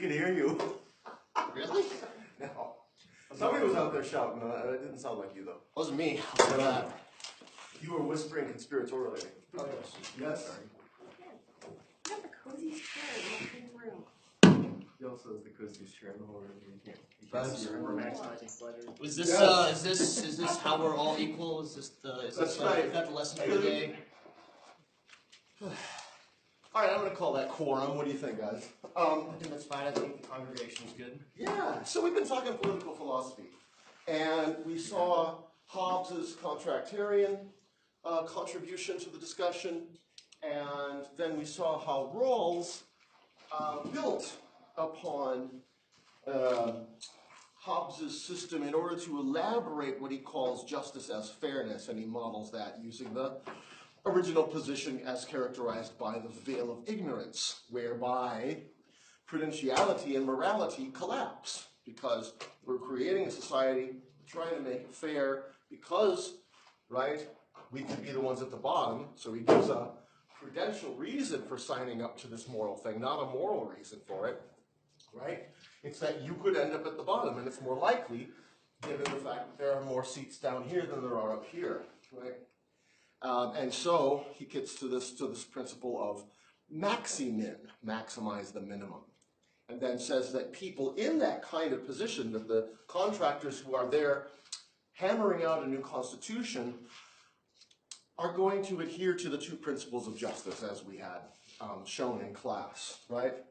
I can hear you. Really? No. Somebody was out there shouting. It didn't sound like you, though. Wasn't me. You were whispering conspiratorially. Oh, yes. Yes. Sorry. You have the coziest chair in the whole room. He also has the coziest chair in the whole room. You can't That's see her. true. maximizing pleasure. Was this Yes. is this how we're all equal? Is this the That's right. Is that the lesson for the day? All right, I'm going to call that quorum. What do you think, guys? I think that's fine. I think the congregation's good. Yeah. So we've been talking political philosophy, and we saw Hobbes's contractarian contribution to the discussion, and then we saw how Rawls built upon Hobbes's system in order to elaborate what he calls justice as fairness, and he models that using the original position as characterized by the veil of ignorance, whereby prudentiality and morality collapse, because we're creating a society, trying to make it fair, because, right, we could be the ones at the bottom, so he gives a prudential reason for signing up to this moral thing, not a moral reason for it, right? It's that you could end up at the bottom, and it's more likely, given the fact that there are more seats down here than there are up here, right? And so he gets to this principle of maximin, maximize the minimum, and then says that people in that kind of position, that the contractors who are there hammering out a new constitution, are going to adhere to the two principles of justice as we had shown in class, right?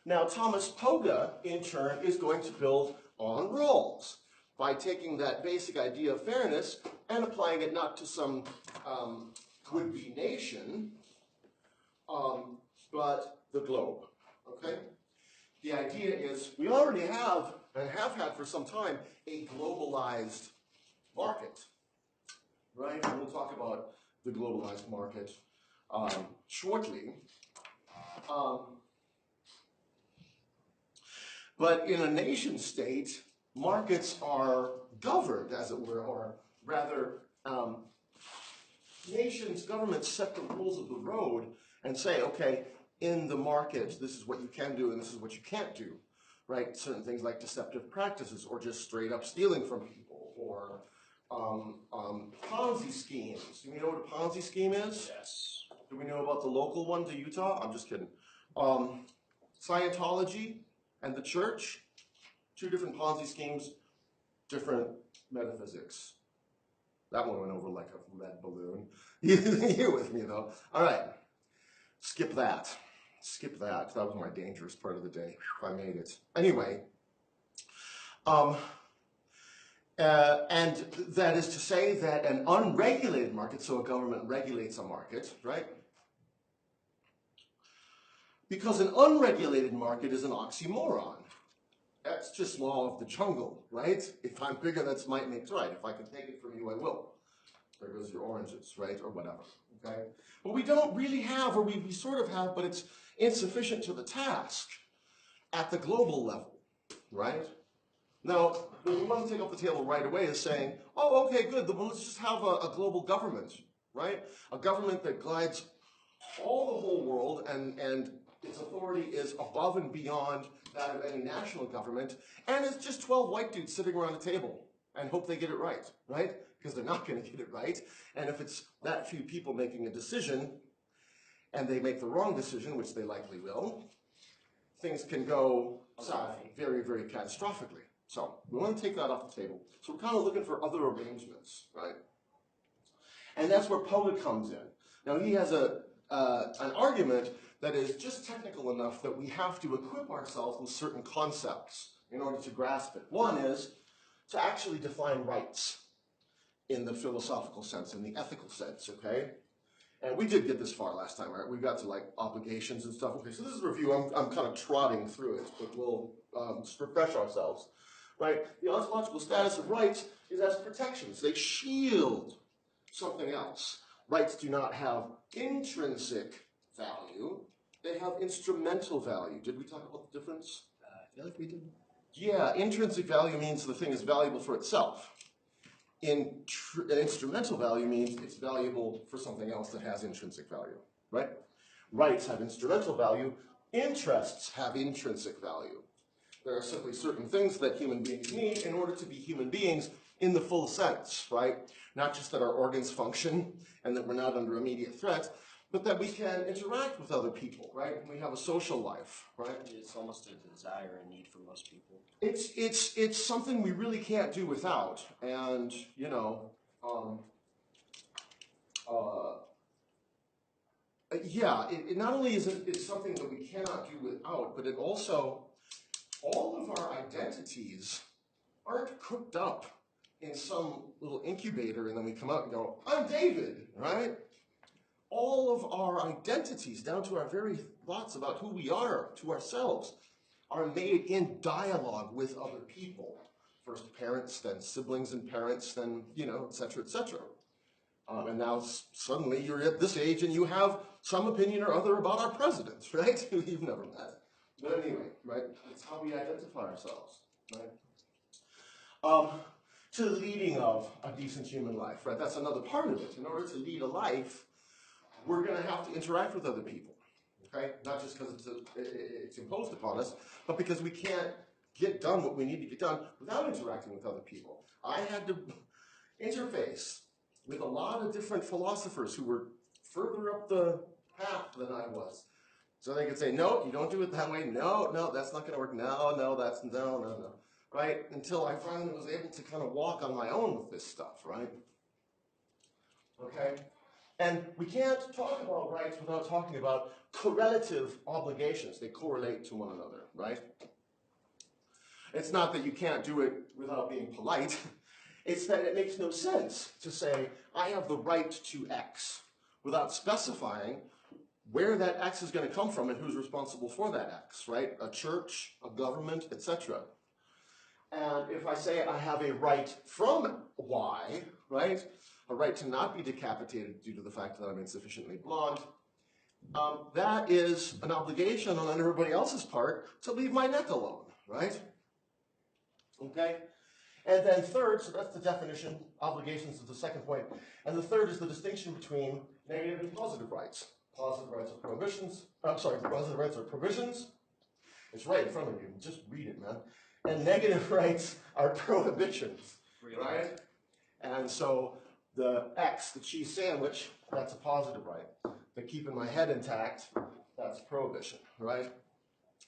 Now, Thomas Pogge, in turn, is going to build on Rawls by taking that basic idea of fairness and applying it not to some would-be nation, but the globe, okay? The idea is we already have, and have had for some time, a globalized market, right? And we'll talk about the globalized market shortly. But in a nation state, markets are governed, as it were, or rather, nations, governments set the rules of the road and say, okay, in the market, this is what you can do and this is what you can't do, right? Certain things like deceptive practices or just straight up stealing from people or Ponzi schemes. Do we know what a Ponzi scheme is? Yes. Do we know about the local one to Utah? I'm just kidding. Scientology and the church, two different Ponzi schemes, different metaphysics. That one went over like a lead balloon. You're with me though. All right, skip that. Skip that. That was my dangerous part of the day. I made it. Anyway, and that is to say that an unregulated market, so a government regulates a market, right? Because an unregulated market is an oxymoron. That's just law of the jungle, right? If I'm bigger, that's might makes right. If I can take it from you, I will. There goes your oranges, right? Or whatever, okay? But we don't really have, or we sort of have, but it's insufficient to the task at the global level, right? Now, what we want to take off the table right away is saying, oh, okay, good, well, let's just have a global government, right? A government that guides all the whole world and its authority is above and beyond that of any national government, and it's just 12 white dudes sitting around a table and hope they get it right, right? Because they're not going to get it right, and if it's that few people making a decision, and they make the wrong decision, which they likely will, things can go south very, very catastrophically. So we want to take that off the table. So we're kind of looking for other arrangements, right? And that's where Pogge comes in. Now he has an argument that is just technical enough that we have to equip ourselves with certain concepts in order to grasp it. One is to actually define rights in the philosophical sense, in the ethical sense, okay? And we did get this far last time, right? We got to like obligations and stuff. Okay, so this is a review. I'm kind of trotting through it, but we'll just refresh ourselves, right? The ontological status of rights is as protections. They shield something else. Rights do not have intrinsic value. They have instrumental value. Did we talk about the difference? I feel like we did. Yeah, intrinsic value means the thing is valuable for itself. Instrumental value means it's valuable for something else that has intrinsic value, right? Rights have instrumental value. Interests have intrinsic value. There are simply certain things that human beings need in order to be human beings in the full sense, right? Not just that our organs function and that we're not under immediate threat, but that we can interact with other people, right? We have a social life, right? It's almost a desire and need for most people. It's something we really can't do without, and you know, yeah. It not only is it something that we cannot do without, but it also, all of our identities aren't cooked up in some little incubator, and then we come out and go, "I'm David," right? All of our identities, down to our very thoughts about who we are to ourselves, are made in dialogue with other people. First parents, then siblings and parents, then, you know, et cetera, et cetera. And now suddenly you're at this age and you have some opinion or other about our president, right? Who you've never met. But anyway, right, it's how we identify ourselves, right? To the leading of a decent human life, right? That's another part of it. In order to lead a life, we're going to have to interact with other people, okay? Not just because it's imposed upon us, but because we can't get done what we need to get done without interacting with other people. I had to interface with a lot of different philosophers who were further up the path than I was. So they could say, no, you don't do it that way. No, no, that's not going to work. No, no, that's, no, no, no. Right? Until I finally was able to kind of walk on my own with this stuff, right? Okay? And we can't talk about rights without talking about correlative obligations. They correlate to one another, right? It's not that you can't do it without being polite. It's that it makes no sense to say, I have the right to X, without specifying where that X is going to come from and who's responsible for that X, right? A church, a government, etc. And if I say I have a right from Y, right? A right to not be decapitated due to the fact that I'm insufficiently blonde, that is an obligation on everybody else's part to leave my neck alone, right? Okay? And then third, so that's the definition, obligations is the second point, and the third is the distinction between negative and positive rights. Positive rights are prohibitions, positive rights are provisions. It's right in front of you, just read it, man. And negative rights are prohibitions, right? And so the X, the cheese sandwich, that's a positive right. The keeping my head intact, that's prohibition, right?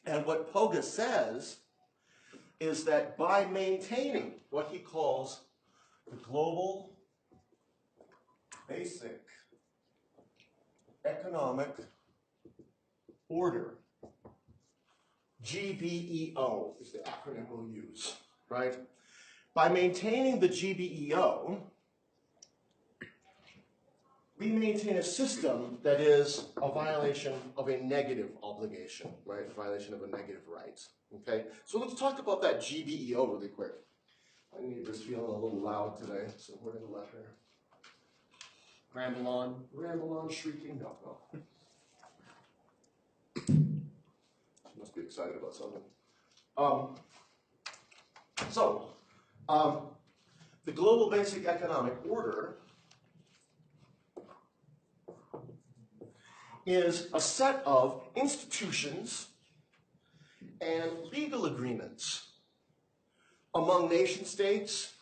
And what Pogge says is that by maintaining what he calls the global basic economic order, GBEO is the acronym we'll use, right? By maintaining the GBEO, we maintain a system that is a violation of a negative obligation, right? A violation of a negative right, okay? So let's talk about that GBEO really quick. I need this feeling a little loud today, so we're going to let her ramble on, shrieking. No. She must be excited about something. The global basic economic order is a set of institutions and legal agreements among nation states,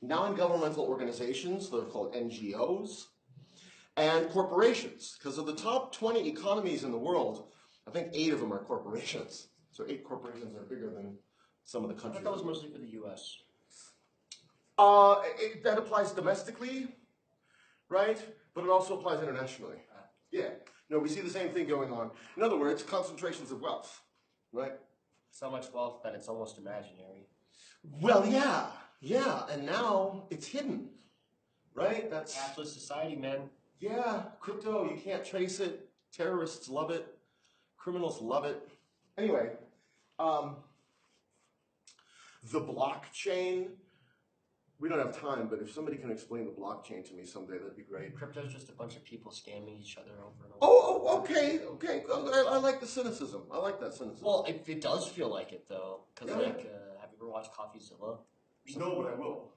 non-governmental organizations, they're called NGOs, and corporations. Because of the top 20 economies in the world, I think 8 of them are corporations. So 8 corporations are bigger than some of the countries. I thought that was mostly for the U.S. That applies domestically, right? But it also applies internationally. Yeah. No, we see the same thing going on. In other words, concentrations of wealth, right? So much wealth that it's almost imaginary. Well, yeah, and now it's hidden, right? That's capitalist society, man. Yeah, crypto, you can't trace it. Terrorists love it. Criminals love it. Anyway, the blockchain, we don't have time, but if somebody can explain the blockchain to me someday, that'd be great. Crypto's just a bunch of people scamming each other over and over. Oh, okay. I like the cynicism. I like that cynicism. Well, it does feel like it, though. Because, have you ever watched CoffeeZilla? No, but I will.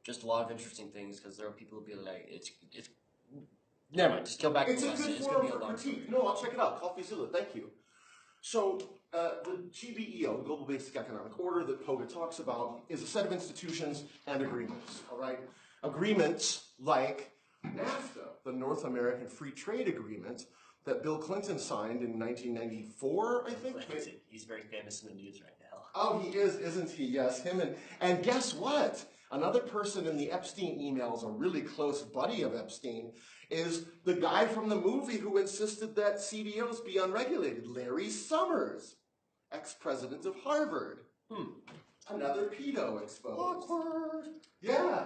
Just a lot of interesting things, because there are people who be like, it's never mind, just go back to the lesson. It's a good forum for critique. No, I'll check it out. CoffeeZilla, thank you. So, the GBEO, the Global Basic Economic Order that Pogge talks about, is a set of institutions and agreements, all right? Agreements like NAFTA, the North American Free Trade Agreement that Bill Clinton signed in 1994, I think. He's very famous in the news right now. Oh, he is, isn't he? Yes, him and guess what? Another person in the Epstein emails, a really close buddy of Epstein, is the guy from the movie who insisted that CBOs be unregulated, Larry Summers, ex-president of Harvard. Another pedo exposed. Awkward. Yeah.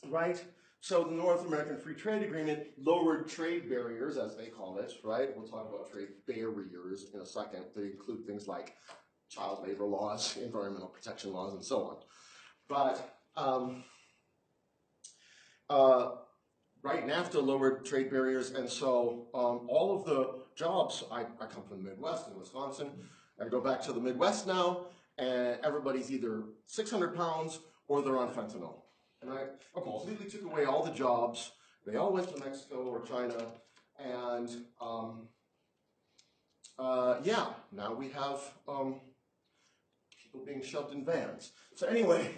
Right? So the North American Free Trade Agreement lowered trade barriers, as they call it, right? We'll talk about trade barriers in a second. They include things like child labor laws, environmental protection laws, and so on. But, right, NAFTA lowered trade barriers, and so all of the jobs, I come from the Midwest in Wisconsin, I go back to the Midwest now, and everybody's either 600 pounds or they're on fentanyl. And I completely took away all the jobs. They all went to Mexico or China, and yeah, now we have people being shoved in vans. So anyway,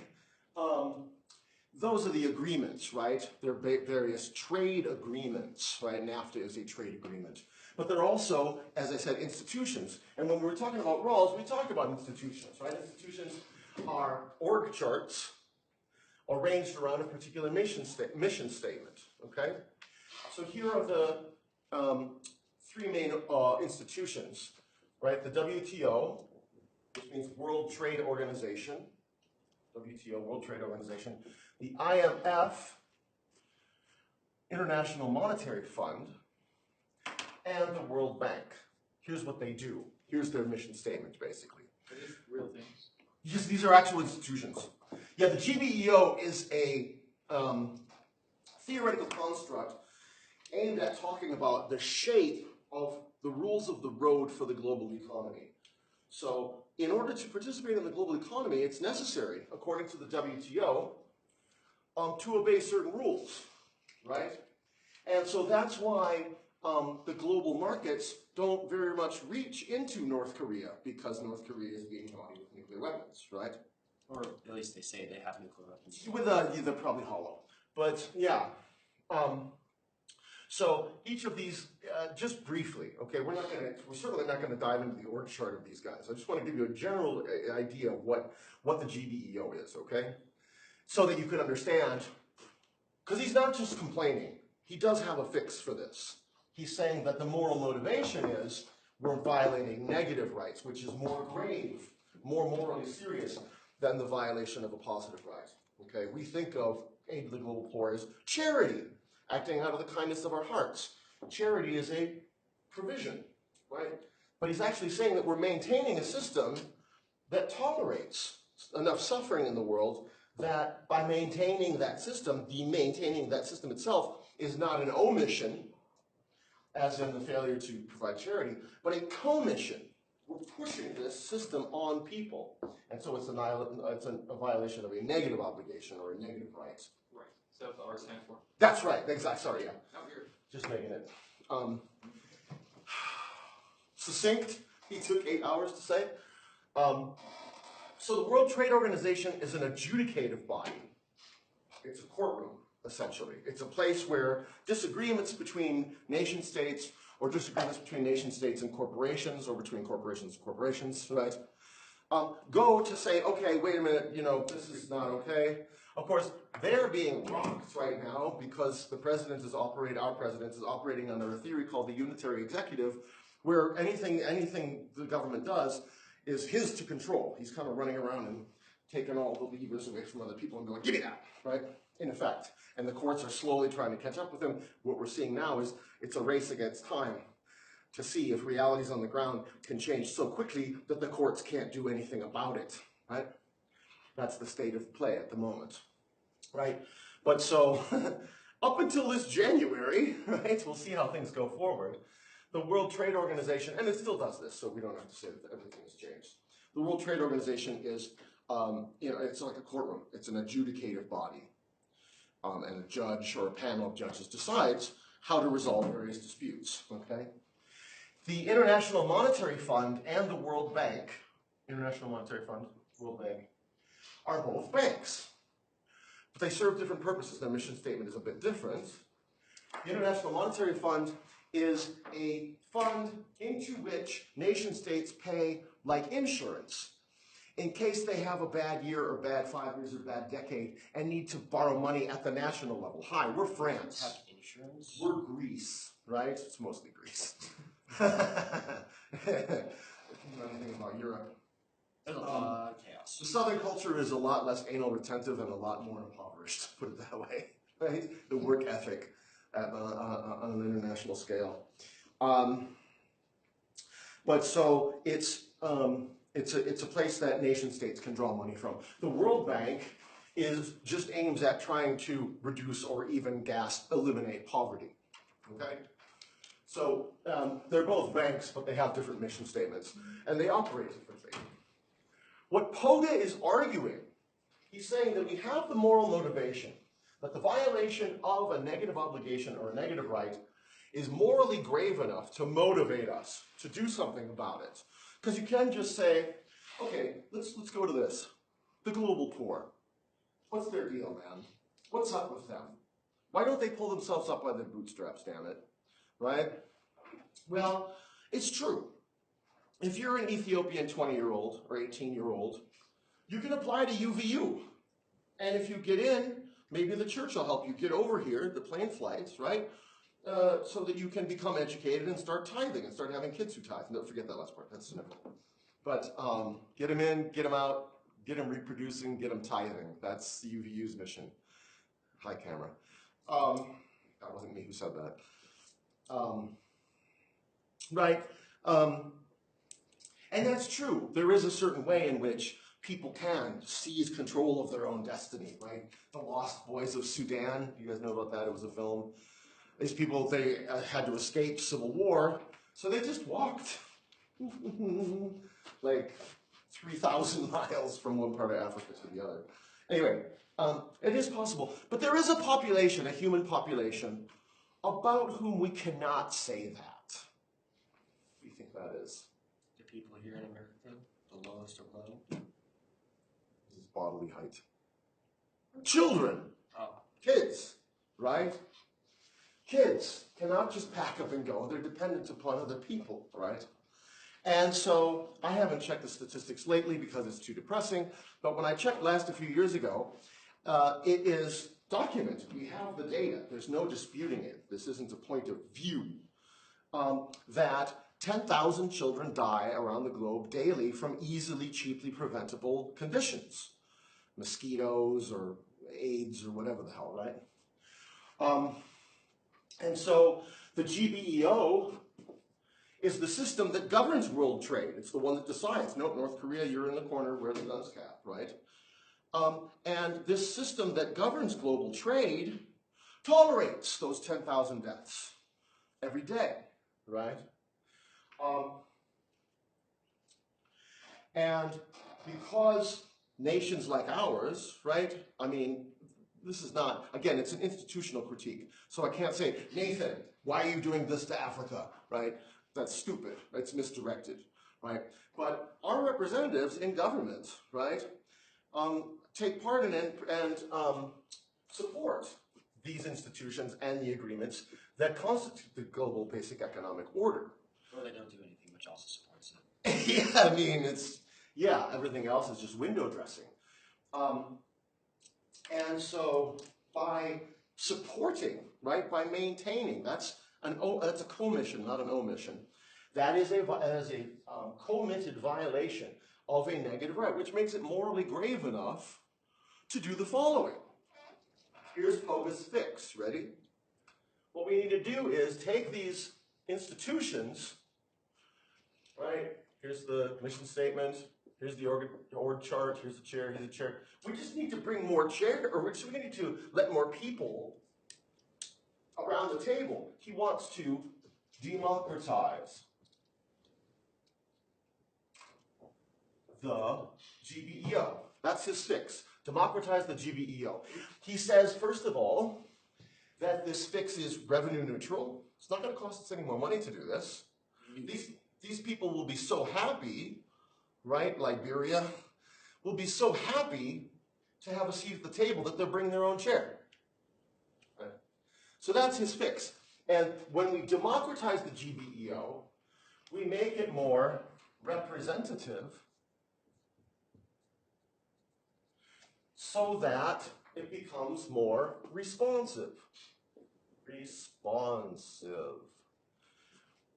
those are the agreements, right? They're various trade agreements, right? NAFTA is a trade agreement. But they're also, as I said, institutions. And when we're talking about roles, we talk about institutions, right? Institutions are org charts arranged around a particular mission statement, okay? So here are the three main institutions, right? The WTO, which means World Trade Organization, WTO, World Trade Organization. The IMF, International Monetary Fund, and the World Bank. Here's what they do. Here's their mission statement, basically. Are these real things? Yes, these are actual institutions. Yeah, the GBEO is a theoretical construct aimed at talking about the shape of the rules of the road for the global economy. So, in order to participate in the global economy, it's necessary, according to the WTO, to obey certain rules, right? And so that's why the global markets don't very much reach into North Korea, because North Korea is being bodied with nuclear weapons, right? Or at least they say they have nuclear weapons. With they're probably hollow. But yeah. So each of these, just briefly, okay, we're certainly not gonna dive into the org chart of these guys. I just want to give you a general idea of what the GBEO is, okay? So that you can understand, because he's not just complaining, he does have a fix for this. He's saying that the moral motivation is we're violating negative rights, which is more grave, more morally serious than the violation of a positive right. Okay, we think of aid to the global poor as charity, acting out of the kindness of our hearts. Charity is a provision, right? But he's actually saying that we're maintaining a system that tolerates enough suffering in the world that by maintaining that system, maintaining that system itself is not an omission, as in the failure to provide charity, but a commission. We're pushing this system on people. And so it's a violation of a negative obligation or a negative right. Right. Is that what the R stands for? That's right. Exactly. Sorry, yeah. Not weird. Just making it succinct. He took 8 hours to say. So the World Trade Organization is an adjudicative body. It's a courtroom, essentially. It's a place where disagreements between nation states or disagreements between nation states and corporations, or between corporations and corporations, right, go to say, okay, wait a minute, you know, this is not okay. Of course, they're being rocked right now because our president is operating under a theory called the unitary executive, where anything the government does is his to control. He's kind of running around and taking all the levers away from other people and going, give me that, right? In effect. And the courts are slowly trying to catch up with him. What we're seeing now is it's a race against time to see if realities on the ground can change so quickly that the courts can't do anything about it, right? That's the state of play at the moment, right? But so, up until this January, right, we'll see how things go forward. The World Trade Organization, and it still does this, so we don't have to say that everything has changed. The World Trade Organization is, you know, it's like a courtroom. It's an adjudicative body. And a judge or a panel of judges decides how to resolve various disputes, okay? The International Monetary Fund and the World Bank, International Monetary Fund, World Bank, are both banks. But they serve different purposes. Their mission statement is a bit different. The International Monetary Fund is a fund into which nation states pay like insurance in case they have a bad year or bad 5 years or bad decade and need to borrow money at the national level. Hi, we're France. Have insurance? We're Greece, right? It's mostly Greece. If you know anything about Europe. There's a lot of chaos. The Southern culture is a lot less anal retentive and a lot more impoverished, put it that way, right? The work ethic on an international scale. But so it's a place that nation states can draw money from. The World Bank just aims at trying to reduce or even eliminate poverty, okay? So they're both banks, but they have different mission statements, and they operate differently. What Pogge is arguing, he's saying that we have the moral motivation, that the violation of a negative obligation or a negative right is morally grave enough to motivate us to do something about it. Because you can just say, okay, let's go to this. The global poor. What's their deal, man? What's up with them? Why don't they pull themselves up by their bootstraps, damn it? Right? Well, it's true. If you're an Ethiopian 20-year-old or 18-year-old, you can apply to UVU. And if you get in, maybe the church will help you get over here, the plane flights, right? So that you can become educated and start tithing and start having kids who tithe. Don't forget that last part, that's cynical. But get them in, get them out, get them reproducing, get them tithing. That's the UVU's mission. Hi, camera. That wasn't me who said that. Right? And that's true. There is a certain way in which people can seize control of their own destiny, right? The Lost Boys of Sudan, you guys know about that? It was a film. These people, they had to escape civil war, so they just walked like 3,000 miles from one part of Africa to the other. Anyway, it is possible. But there is a population, a human population, about whom we cannot say that. What do you think that is? The people here in America, the lowest of low. This is bodily height. Children. Oh. Kids, right? Kids cannot just pack up and go. They're dependent upon other people, right? And so I haven't checked the statistics lately because it's too depressing, but when I checked last a few years ago, it is documented. We have the data. There's no disputing it. This isn't a point of view. That 10,000 children die around the globe daily from easily, cheaply preventable conditions. Mosquitoes or AIDS or whatever the hell, right? And so the GBEO is the system that governs world trade. It's the one that decides, no, North Korea, you're in the corner where the gun's capped, right? And this system that governs global trade tolerates those 10,000 deaths every day, right? And because nations like ours, right, I mean, this is not, again, it's an institutional critique. So I can't say, Nathan, why are you doing this to Africa, right? That's stupid, it's misdirected, right? But our representatives in government, right, take part in and support these institutions and the agreements that constitute the global basic economic order. Or they don't do anything, which also supports it. Yeah, I mean, everything else is just window dressing. And so by supporting, right, by maintaining, that's a commission, not an omission. That is a committed violation of a negative right, which makes it morally grave enough to do the following. Here's Pogge's fix. Ready? What we need to do is take these institutions, right? Here's the mission statement. Here's the org chart. Here's the chair. Here's the chair. We just need to bring more chair, or we need to let more people around the table. He wants to democratize the GBEO. That's his fix. Democratize the GBEO. He says, first of all, that this fix is revenue neutral. It's not going to cost us any more money to do this. these people will be so happy, right? Liberia will be so happy to have a seat at the table that they'll bring their own chair. Right? So that's his fix. And when we democratize the GBEO, we make it more representative so that it becomes more responsive.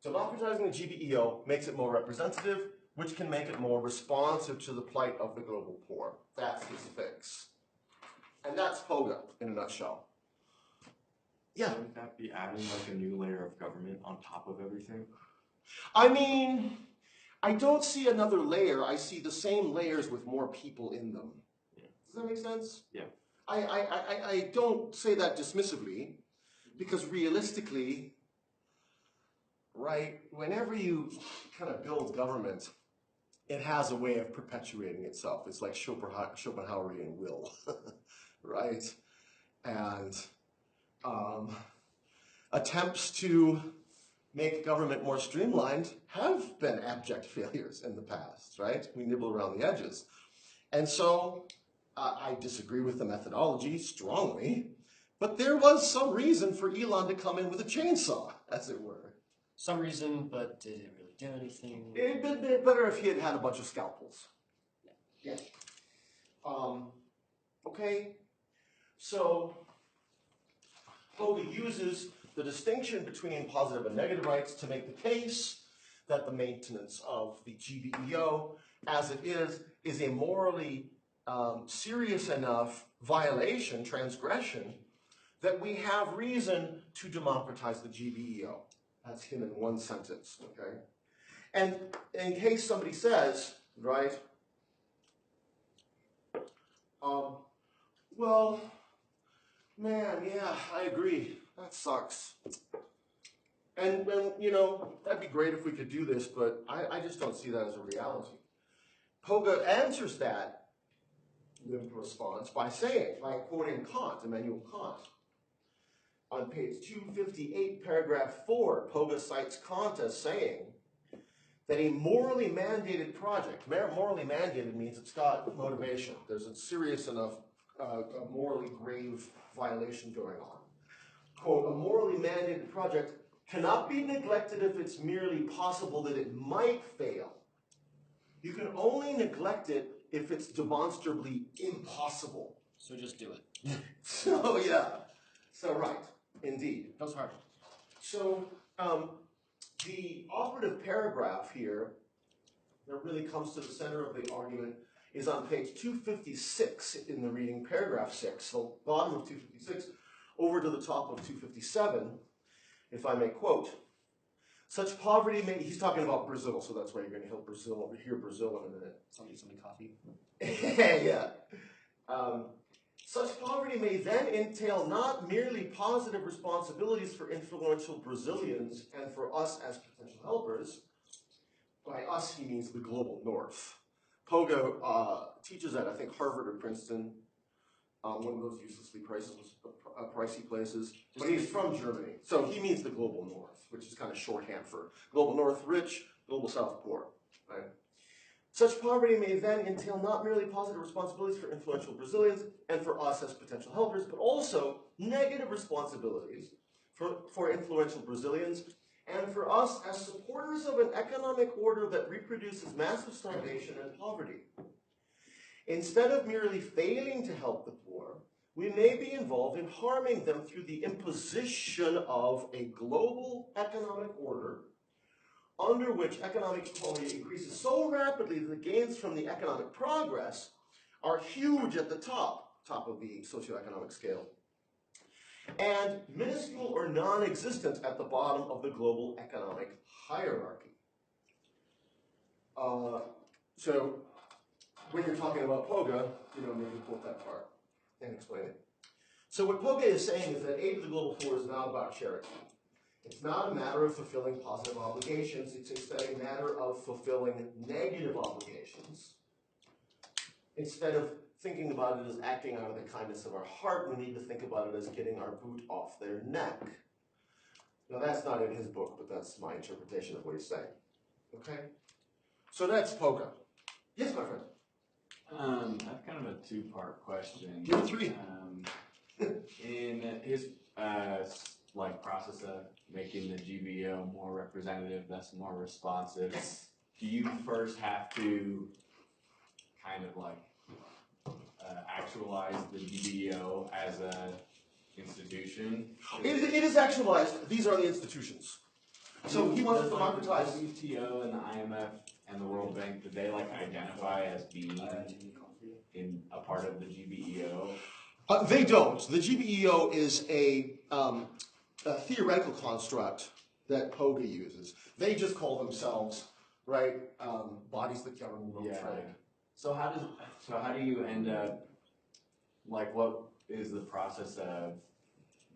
Democratizing the GBEO makes it more representative, which can make it more responsive to the plight of the global poor. That's his fix. And that's Pogge in a nutshell. Yeah? Wouldn't that be adding like a new layer of government on top of everything? I mean, I don't see another layer. I see the same layers with more people in them. Yeah. Does that make sense? Yeah. I don't say that dismissively, because realistically, right, whenever you kind of build government, it has a way of perpetuating itself. It's like Schopenhauerian will, right? And attempts to make government more streamlined have been abject failures in the past, right? We nibble around the edges. And so I disagree with the methodology strongly, but there was some reason for Elon to come in with a chainsaw, as it were. Some reason, but did it really do anything? It'd been better if he had had a bunch of scalpels. Yeah. Okay. So Pogge uses the distinction between positive and negative rights to make the case that the maintenance of the GBEO, as it is a morally serious enough violation, transgression, that we have reason to democratize the GBEO. That's him in one sentence, okay? And in case somebody says, right, well, man, yeah, I agree. That sucks. And you know, that'd be great if we could do this, but I just don't see that as a reality. Pogge answers that limp response by quoting Kant, Immanuel Kant. On page 258, paragraph 4, Pogge cites Kant as saying that a morally mandated project, morally mandated means it's got motivation. There's a serious enough, morally grave violation going on. Quote, a morally mandated project cannot be neglected if it's merely possible that it might fail. You can only neglect it if it's demonstrably impossible. So just do it. So, yeah. So, right. Indeed. That was hard. So, the operative paragraph here that really comes to the center of the argument is on page 256 in the reading, paragraph 6. So, bottom of 256 over to the top of 257, if I may quote, such poverty may, he's talking about Brazil, so that's why you're going to hear Brazil in a minute. Somebody coffee. Yeah. Such poverty may then entail not merely positive responsibilities for influential Brazilians and for us as potential helpers. By us, he means the global north. Pogge teaches at, I think, Harvard or Princeton, one of those uselessly pricey places. But he's from Germany, so he means the global north, which is kind of shorthand for global north rich, global south poor, right? Such poverty may then entail not merely positive responsibilities for influential Brazilians and for us as potential helpers, but also negative responsibilities for influential Brazilians and for us as supporters of an economic order that reproduces massive starvation and poverty. Instead of merely failing to help the poor, we may be involved in harming them through the imposition of a global economic order under which economic equality increases so rapidly that the gains from the economic progress are huge at the top of the socioeconomic scale, and minuscule or non-existent at the bottom of the global economic hierarchy. So when you're talking about Pogge, maybe quote that part and explain it. So what Pogge is saying is that aid to the global poor is not about charity. It's not a matter of fulfilling positive obligations, it's instead a matter of fulfilling negative obligations. Instead of thinking about it as acting out of the kindness of our heart, we need to think about it as getting our boot off their neck. Now that's not in his book, but that's my interpretation of what he's saying. Okay? So that's Pogge. Yes, my friend. I have kind of a two-part question. Give it three. In his process of making the GBEO more representative, that's more responsive. Yes. Do you first have to kind of actualize the GBEO as a institution? It is actualized. These are the institutions. So he wants to democratize. The WTO and the IMF and the World Bank, do they identify as being in a part of the GBEO? They don't. The GBEO is a theoretical construct that Pogge uses. They just call themselves, right, bodies that govern world trade. So how do you end up, what is the process of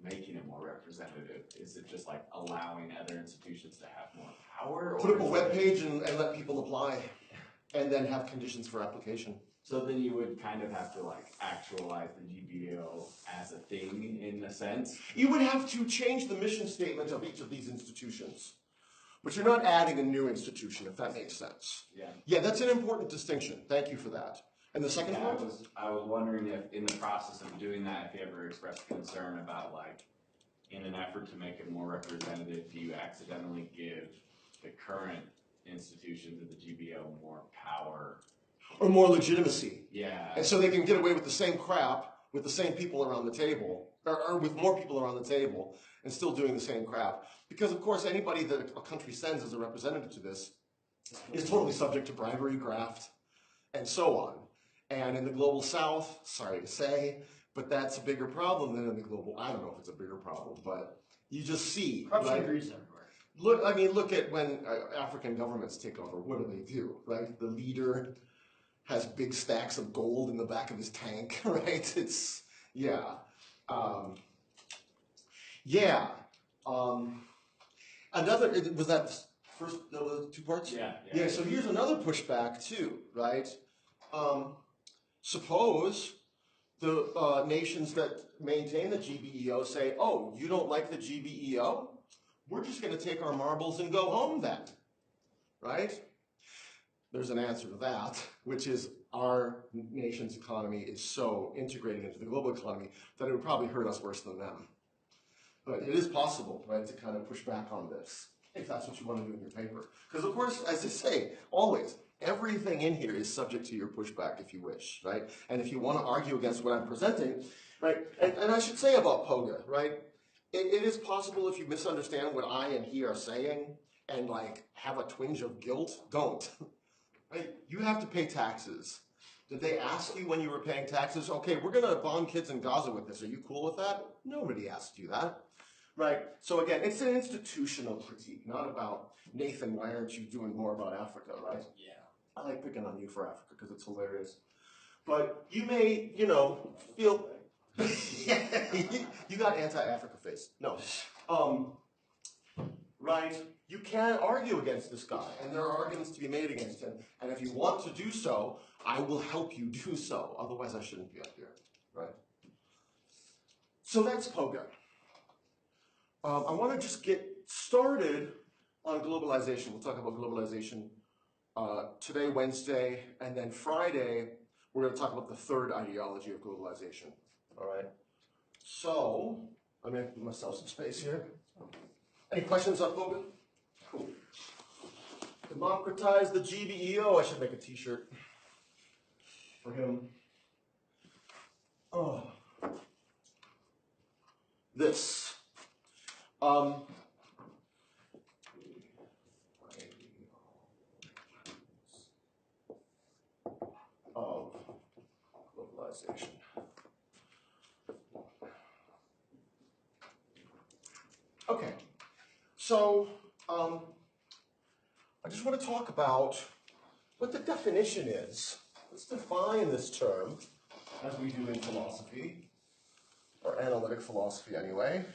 making it more representative? Is it just allowing other institutions to have more power? Put up a web page and let people apply, and then have conditions for application. So then you would kind of have to actualize the GBEO as a thing in a sense? You would have to change the mission statement of each of these institutions. But you're not adding a new institution, if that makes sense. Yeah. Yeah, that's an important distinction. Thank you for that. And the second part? I was wondering if in the process of doing that, if you ever expressed concern about in an effort to make it more representative, do you accidentally give the current institutions of the GBEO more power? Or more legitimacy. Yeah. And so they can get away with the same crap with the same people around the table, or with more people around the table, and still doing the same crap. Because, of course, anybody that a country sends as a representative to this is totally subject to bribery, graft, and so on. And in the global south, sorry to say, but that's a bigger problem than in the global, I don't know if it's a bigger problem, but you just see. Corruption right? agrees everywhere. Look at when African governments take over, what do? Right? The leader has big stacks of gold in the back of his tank, right? It's, yeah. Another, was that first, the two parts? Yeah. So here's another pushback too, right? Suppose the nations that maintain the GBEO say, oh, you don't like the GBEO? We're just going to take our marbles and go home then, right? There's an answer to that, which is our nation's economy is so integrated into the global economy that it would probably hurt us worse than them. But it is possible, right, to kind of push back on this, if that's what you want to do in your paper. Because, of course, as I say, always, everything in here is subject to your pushback if you wish, right? And if you want to argue against what I'm presenting, right, and I should say about Pogge, right, it is possible if you misunderstand what I and he are saying and, have a twinge of guilt, don't. Right? You have to pay taxes. Did they ask you when you were paying taxes, okay, we're going to bomb kids in Gaza with this. Are you cool with that? Nobody asked you that. Right? So again, it's an institutional critique, not about, Nathan, why aren't you doing more about Africa, right? Yeah. I like picking on you for Africa because it's hilarious. But you may, feel, you got anti-Africa face. No. Right? You can argue against this guy, and there are arguments to be made against him. And if you want to do so, I will help you do so. Otherwise, I shouldn't be up here, right? So that's Pogge. I want to just get started on globalization. We'll talk about globalization today, Wednesday, and then Friday, we're going to talk about the third ideology of globalization, all right? So, I'm going to give myself some space here. Any questions on Pogge? Cool. Democratize the GBEO. I should make a t-shirt for him. Oh. This. Of globalization. Okay. So, I just want to talk about what the definition is. Let's define this term, as we do in philosophy, or analytic philosophy anyway.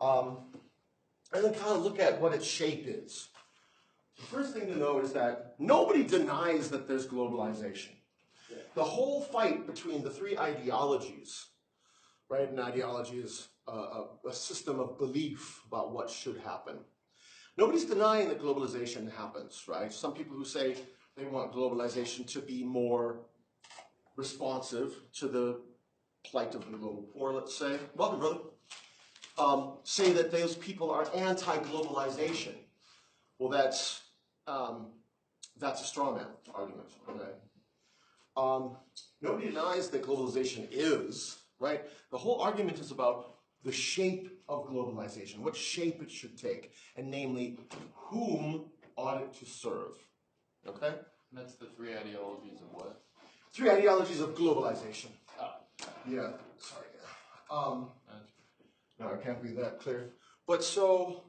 And then kind of look at what its shape is. The first thing to know is that nobody denies that there's globalization. The whole fight between the three ideologies, right? An ideology is a system of belief about what should happen. Nobody's denying that globalization happens, right? Some people who say they want globalization to be more responsive to the plight of the global poor, let's say. Welcome, brother. Say that those people are anti-globalization. Well, that's a straw man argument, okay? Nobody denies that globalization is, right? The whole argument is about the shape of globalization, what shape it should take, and namely, whom ought it to serve, okay? And that's the three ideologies of what? Three ideologies of globalization. Oh. Yeah, sorry. No, I can't be that clear. But so,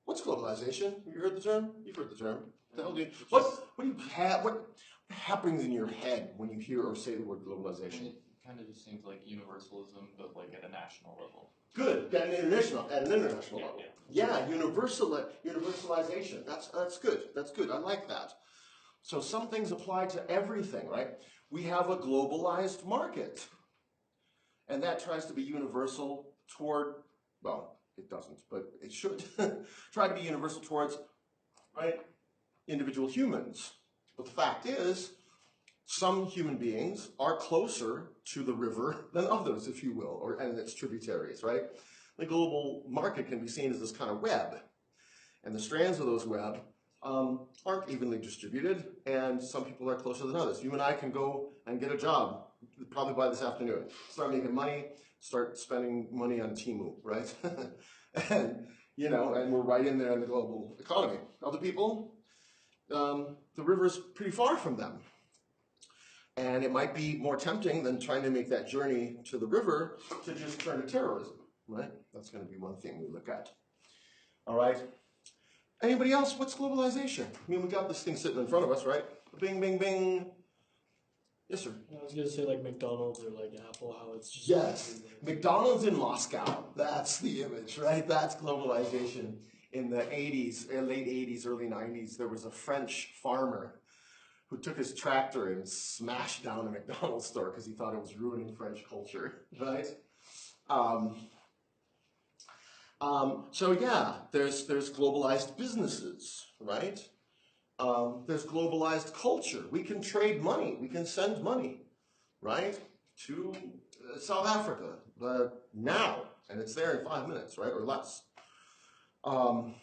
what's globalization? You heard the term? You've heard the term. The hell do you, what do you have? What happens in your head when you hear or say the word globalization? It kind of just seems like universalism, but like at a national level. Good. At an international level. Yeah, universalization. That's good. That's good. I like that. So some things apply to everything, right? We have a globalized market, and that tries to be universal toward, well, it doesn't, but it should try to be universal towards, right, individual humans. But the fact is, some human beings are closer to the river than others, if you will, and its tributaries, right? The global market can be seen as this kind of web, and the strands of those web aren't evenly distributed, and some people are closer than others. You and I can go and get a job, probably by this afternoon. Start making money, start spending money on Temu, right? And, you know, and we're right in there in the global economy. Other people, the river's pretty far from them. And it might be more tempting than trying to make that journey to the river to just turn to terrorism, right? That's going to be one thing we look at. All right. Anybody else? What's globalization? I mean, we got this thing sitting in front of us, right? Bing, bing, bing. Yes, sir. I was gonna say like McDonald's or like Apple, how it's just Yes, McDonald's in Moscow. That's the image, right? That's globalization. In the 80s, late 80s, early 90s, there was a French farmer who took his tractor and smashed down a McDonald's store because he thought it was ruining French culture, right? So yeah, there's globalized businesses, right? There's globalized culture. We can trade money. We can send money, right, to South Africa now, and it's there in 5 minutes, right, or less. When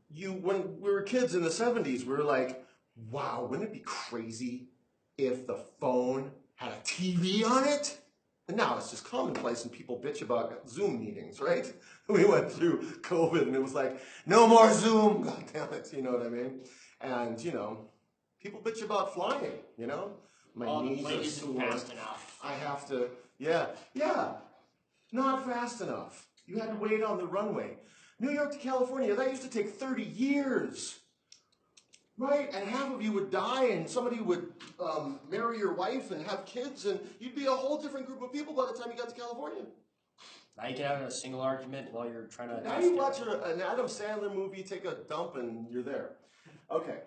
we were kids in the 70s, we were like, wow, wouldn't it be crazy if the phone had a TV on it? And now it's just commonplace and people bitch about Zoom meetings, right? We went through COVID and it was like, no more Zoom, God damn it, you know what I mean? And, you know, people bitch about flying, you know? My knees are sore. fast enough. I have to, yeah, not fast enough. You had to wait on the runway. New York to California, that used to take 30 years. Right, and half of you would die, and somebody would marry your wife and have kids, and you'd be a whole different group of people by the time you got to California. Now you can have a single argument while you're trying to. Now you watch an Adam Sandler movie, take a dump, and you're there. Okay.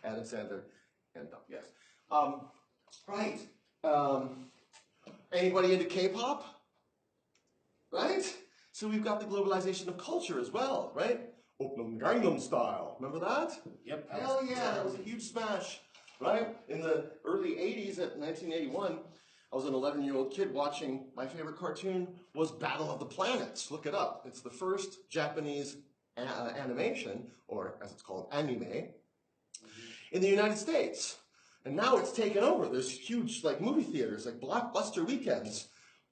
Adam Sandler and dump, yes. Right. Anybody into K-pop? Right? So we've got the globalization of culture as well, right? Gangnam Style, remember that? Yep. Hell yeah, that was a huge smash, right? In the early 80s, at 1981, I was an 11-year-old kid watching, my favorite cartoon was Battle of the Planets. Look it up. It's the first Japanese animation, or as it's called, anime, in the United States. And now it's taken over. There's huge like movie theaters, like blockbuster weekends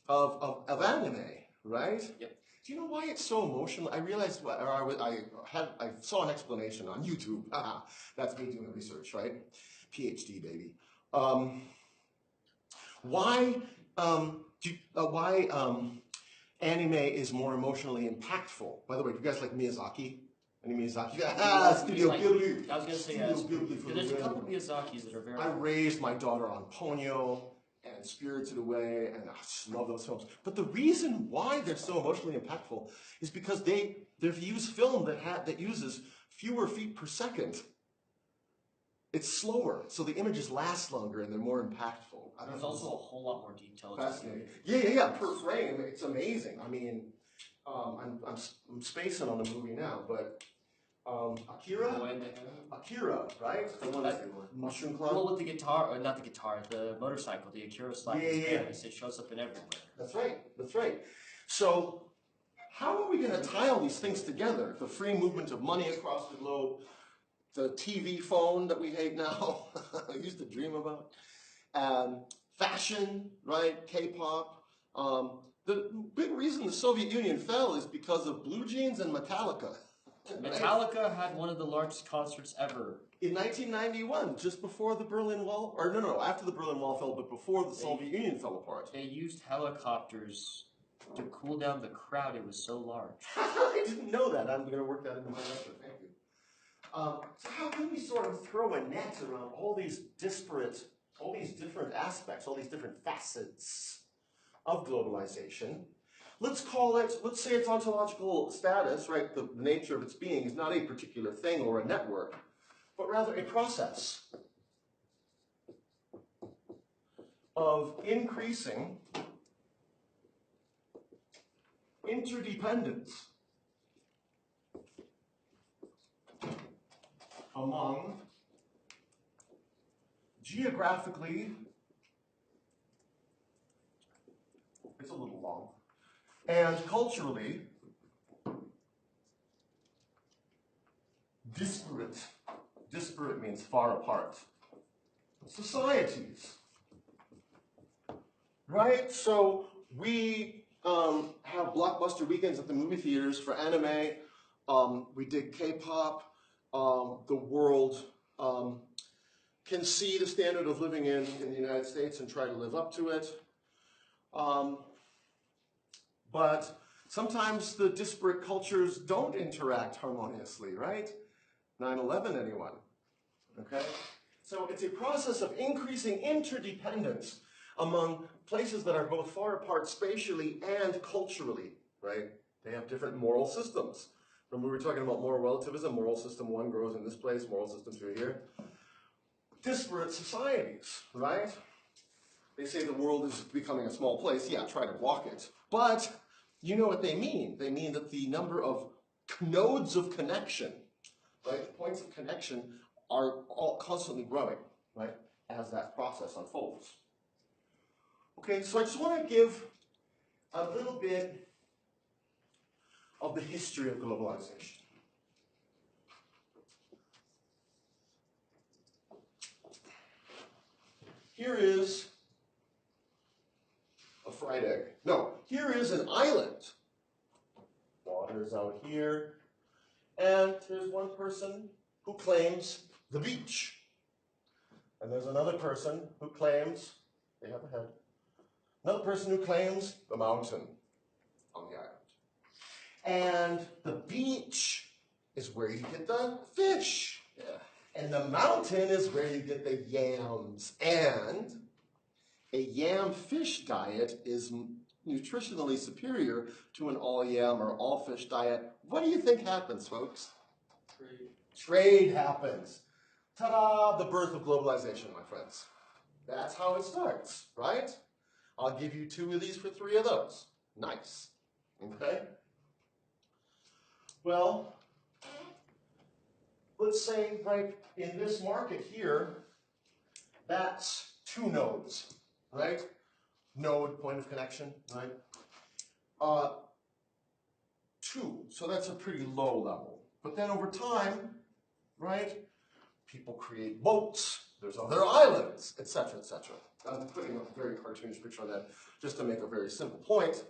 of anime, right? Yep. Do you know why it's so emotional? I realized, I saw an explanation on YouTube. That's me doing the research, right? PhD, baby. Why anime is more emotionally impactful? By the way, do you guys like Miyazaki? Any Miyazaki? Studio Ghibli. I was gonna say Studio Ghibli for there's the a couple win. Miyazakis that are very. I raised my daughter on Ponyo and Spirited Away, and I just love those films. But the reason why they're so emotionally impactful is because they use film that uses fewer feet per second. It's slower, so the images last longer and they're more impactful. I don't There's know. also a whole lot more detail. Fascinating. Yeah. Per frame, it's amazing. I mean, I'm spacing on the movie now, but Akira, right? The one that's Mushroom Club. Well, with the guitar, or not the guitar, the motorcycle, the Akira slide, it shows up in everywhere. That's right. So, how are we going to tie all these things together? The free movement of money across the globe, the TV phone that we hate now, I used to dream about, fashion, right? K-pop. The big reason the Soviet Union fell is because of blue jeans and Metallica. Metallica had one of the largest concerts ever. In 1991, just before the Berlin Wall, or no, after the Berlin Wall fell, but before the Soviet Union fell apart. They used helicopters to cool down the crowd. It was so large. I didn't know that. I'm going to work that into my lecture. Thank you. So how can we sort of throw a net around all these different aspects, all these different facets of globalization? Let's say its ontological status, right, the nature of its being is not a particular thing or a network, but rather a process of increasing interdependence among geographically, it's a little long, and culturally disparate means far apart, societies, right? So we have blockbuster weekends at the movie theaters for anime, we dig K-pop, the world can see the standard of living in the United States and try to live up to it. But sometimes the disparate cultures don't interact harmoniously, right? 9/11, anyone? Okay? So it's a process of increasing interdependence among places that are both far apart spatially and culturally, right? They have different moral systems. Remember we were talking about moral relativism, moral system 1 grows in this place, moral system 2 here. Disparate societies, right? They say the world is becoming a small place. Yeah, try to walk it. But you know what they mean. They mean that the number of nodes of connection, right, points of connection are all constantly growing, right, as that process unfolds. Okay, so I just want to give a little bit of the history of globalization. Here is a fried egg. No, here is an island. Water's out here. And there's one person who claims the beach. And there's another person who claims, they have a head, another person who claims the mountain on the island. And the beach is where you get the fish. Yeah. And the mountain is where you get the yams. And a yam fish diet is nutritionally superior to an all yam or all fish diet. What do you think happens, folks? Trade happens. Ta-da! The birth of globalization, my friends. That's how it starts, right? I'll give you 2 of these for 3 of those. Nice. Okay? Well, let's say, right, in this market here, that's 2 nodes, right? Node, point of connection, right? 2, so that's a pretty low level. But then over time, right, people create boats, there's other islands, etc., etc. I'm putting a very cartoonish picture on that just to make a very simple point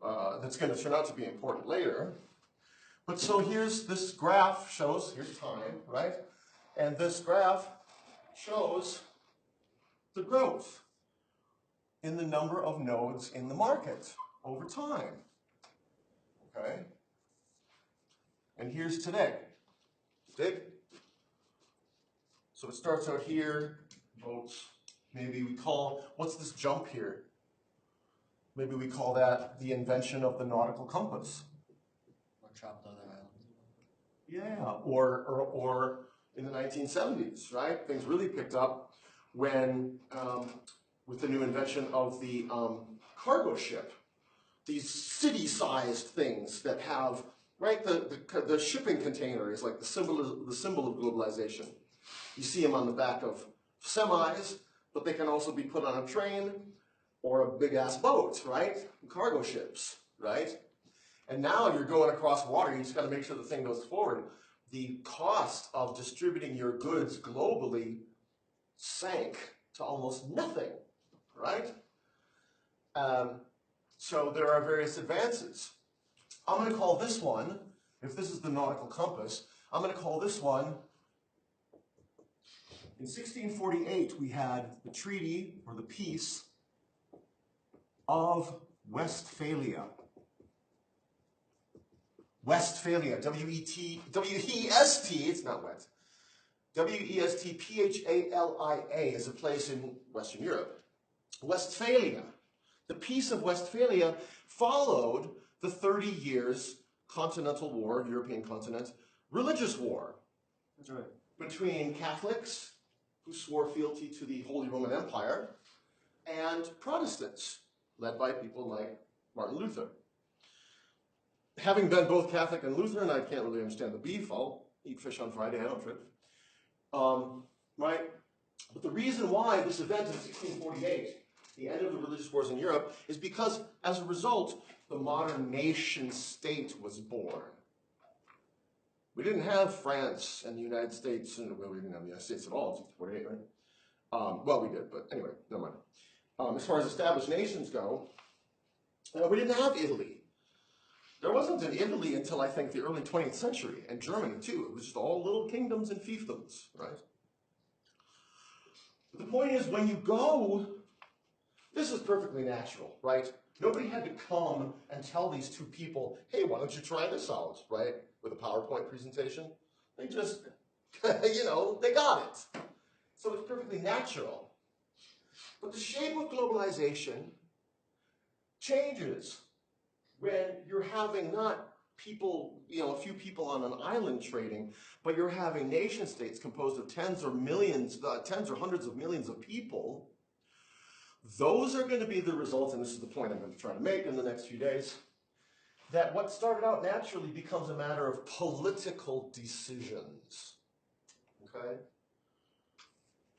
that's going to turn out to be important later. But so here's this graph shows, here's time, right? And this graph shows the growth in the number of nodes in the market over time, okay? And here's today. Dig? So it starts out here, boats. Maybe we call, what's this jump here? Maybe we call that the invention of the nautical compass. Or chopped on the island. Yeah, or in the 1970s, right? Things really picked up when, with the new invention of the cargo ship. These city-sized things that have, right, the shipping container is like the symbol of globalization. You see them on the back of semis, but they can also be put on a train or a big-ass boat, right? Cargo ships, right? And now you're going across water, you just got to make sure the thing goes forward. The cost of distributing your goods globally sank to almost nothing, right? So there are various advances. I'm going to call this one, if this is the nautical compass, I'm going to call this one, in 1648 we had the Treaty, or the Peace, of Westphalia. Westphalia, W-E-S-T, it's not wet. W-E-S-T-P-H-A-L-I-A is a place in Western Europe. Westphalia. The Peace of Westphalia followed the 30 years continental war, European continent, religious war. That's right. Between Catholics, who swore fealty to the Holy Roman Empire, and Protestants, led by people like Martin Luther. Having been both Catholic and Lutheran, I can't really understand the beef. I'll eat fish on Friday, I don't trip. Right? But the reason why this event in 1648, the end of the religious wars in Europe, is because, as a result, the modern nation state was born. We didn't have France and the United States, and well, we didn't have the United States at all in 1648, right? Well, we did, but anyway, never mind. As far as established nations go, we didn't have Italy. There wasn't an Italy until, I think, the early 20th century, and Germany, too. It was just all little kingdoms and fiefdoms, right? But the point is, when you go, this is perfectly natural, right? Nobody had to come and tell these two people, hey, why don't you try this out, right? With a PowerPoint presentation. They just, you know, they got it. So it's perfectly natural. But the shape of globalization changes when you're having not people, you know, a few people on an island trading, but you're having nation states composed of tens or hundreds of millions of people. Those are going to be the results, and this is the point I'm going to try to make in the next few days, that what started out naturally becomes a matter of political decisions. Okay?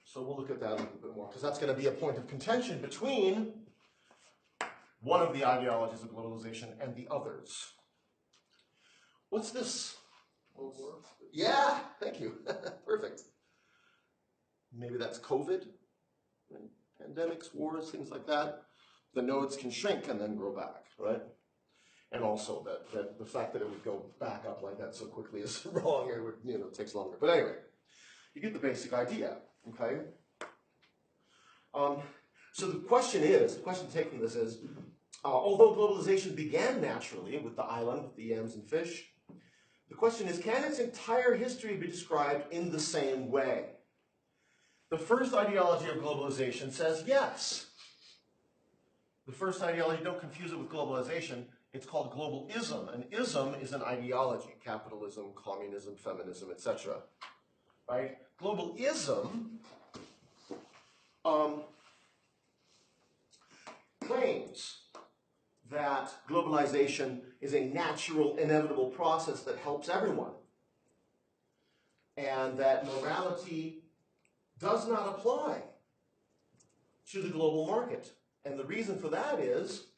So we'll look at that a little bit more, because that's going to be a point of contention between one of the ideologies of globalization and the others. What's this? Yeah, thank you. Perfect. Maybe that's COVID, right? Pandemics, wars, things like that. The nodes can shrink and then grow back, right? And also that the fact that it would go back up like that so quickly is wrong. It would, you know, it takes longer. But anyway, you get the basic idea, okay? So the question to take from this is, although globalization began naturally with the island, with the yams and fish, the question is, can its entire history be described in the same way? The first ideology of globalization says yes. The first ideology, don't confuse it with globalization, it's called globalism. An ism is an ideology, capitalism, communism, feminism, etc. Right? Globalism claims that globalization is a natural, inevitable process that helps everyone, and that morality does not apply to the global market. And the reason for that is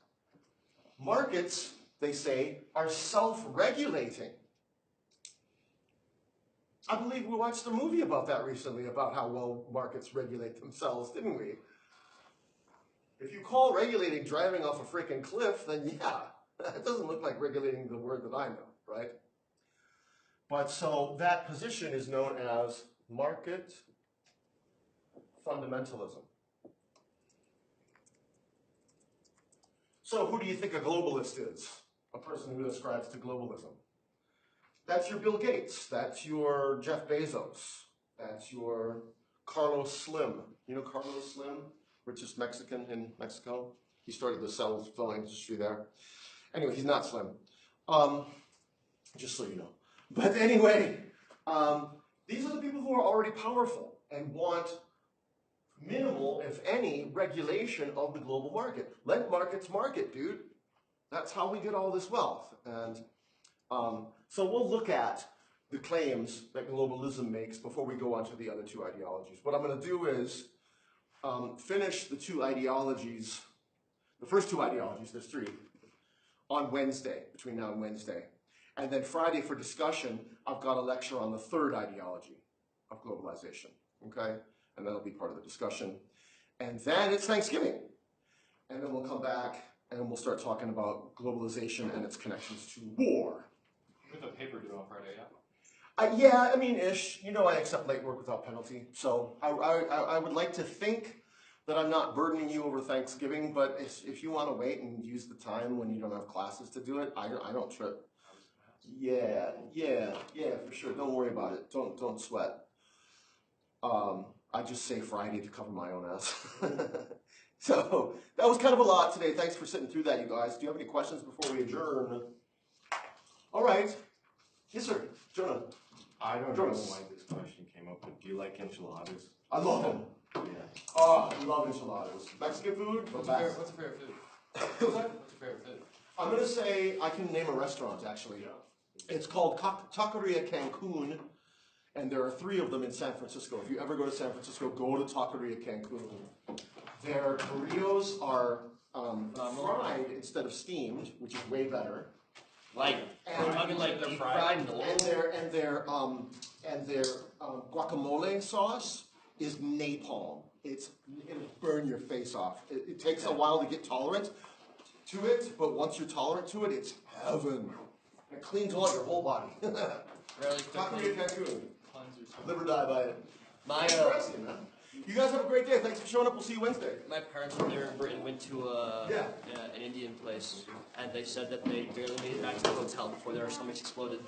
markets, they say, are self-regulating. I believe we watched a movie about that recently, about how well markets regulate themselves, didn't we? If you call regulating driving off a freaking cliff, then yeah, it doesn't look like regulating the word that I know, right? But so that position is known as market fundamentalism. So who do you think a globalist is? A person who ascribes to globalism. That's your Bill Gates. That's your Jeff Bezos. That's your Carlos Slim. You know Carlos Slim? Richest Mexican in Mexico. He started the cell phone industry there. Anyway, he's not slim. Just so you know. But anyway, These are the people who are already powerful and want minimal, if any, regulation of the global market. Let markets market, dude. That's how we get all this wealth. And so we'll look at the claims that globalism makes before we go on to the other two ideologies. What I'm going to do is finish the two ideologies, the first two ideologies, there's three, on Wednesday, between now and Wednesday. And then Friday for discussion, I've got a lecture on the third ideology of globalization, okay? And that'll be part of the discussion. And then it's Thanksgiving. And then we'll come back and we'll start talking about globalization and its connections to war. We have a paper due on Friday, yeah? Yeah, I mean, ish. You know I accept late work without penalty. So I would like to think that I'm not burdening you over Thanksgiving, but if you want to wait and use the time when you don't have classes to do it, I don't trip. Yeah, for sure. Don't worry about it. Don't sweat. I just say Friday to cover my own ass. So that was kind of a lot today. Thanks for sitting through that, you guys. Do you have any questions before we adjourn? All right. Yes, sir. Jonah. I don't know why this question came up, but do you like enchiladas? I love them. Yeah. Oh, I love enchiladas. Mexican food? What's your favorite food? What's your favorite food? I'm going to say I can name a restaurant, actually. It's called Taqueria Cancun, and there are 3 of them in San Francisco. If you ever go to San Francisco, go to Taqueria Cancun. Their burritos are fried instead of steamed, which is way better. Like, we're talking like deep fried noodles. And their guacamole sauce is napalm. It'll burn your face off. It takes a while to get tolerant to it, but once you're tolerant to it, it's heaven. It cleans out your whole body. Really Taqueria Cancun. Cleanse yourself. Live or die by it. My Interesting, man. You guys have a great day. Thanks for showing up. We'll see you Wednesday. my parents when they were in Britain went to an Indian place, and they said that they barely made it back to the hotel before their stomachs exploded.